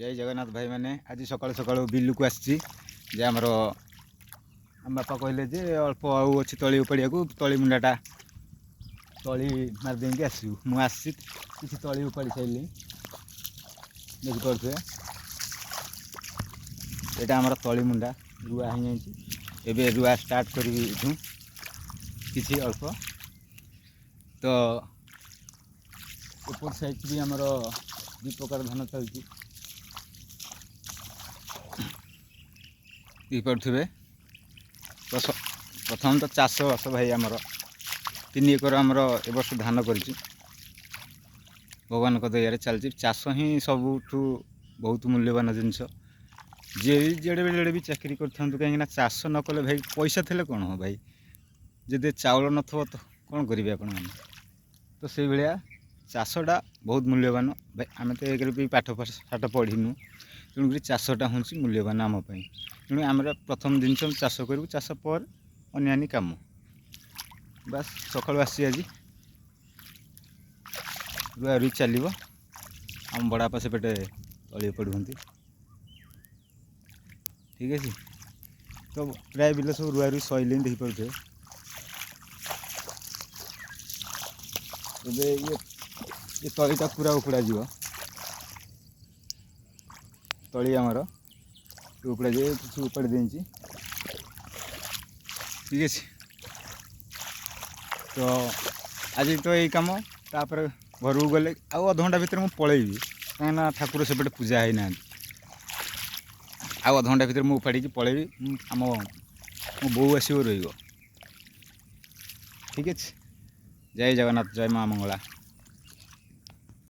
जय जगन्नाथ भाई मैंने आज सकाल सकाल बिलू को आसी जे आमर आम बापा कहले जे अल्प आउ अच्छी तली उपाड़िया तली मुंडाटा तली मारदे आसू मुझे किसी तली उपाड़ी सारे देखिपे यहाँ आमर तली मुंडा रुआ हो जाए रुआ स्टार्ट करी किसी अल्प तो ऊपर साइड भी आमर दु प्रकार धान चलती देखिपे तो प्रथम तो चाष बास भाई आमर 3 एकर आमर ए वर्ष धान कर भगवान दया चलती चाष ही सबुठ बहुत मूल्यवान जिनस जे जेड़े भी चाकरी कर कहीं चाष न कले भाई पैसा थे कौन हो भाई जदि चाउल न तो कौन करेंगे आपण तो से भाया चाषटा बहुत मूल्यवान भाई आम तो एक भी पाठ साठ पढ़ीनु तेणुक चाषटा हूँ मूल्यवान आमपाई तेणु आम प्रथम जिन चाष करूँ चाष पर अन्यान्य कम बस सकाळु आसी आज रुआ रुई चलो आम बड़ापा से पेटे तली पड़ुंट ठीक है तो प्राय बिल सब रुआ रुई सैले देख पारे ये तलीटा पूरा उपड़ा जीव तली आमर उपड़ा जाए किसी उपाड़ी दे ठीक है तो आज तो यही कम तापर घर को गले आउ अध घंटा भितर मुझे पलैबी कहीं ठाकुर सेपटे पूजा ही ना आउ अध घंटा भितर मुझे उपाड़ी पलैबी आम मो बो आस ठीक है जय जगन्नाथ जय माँ मंगला।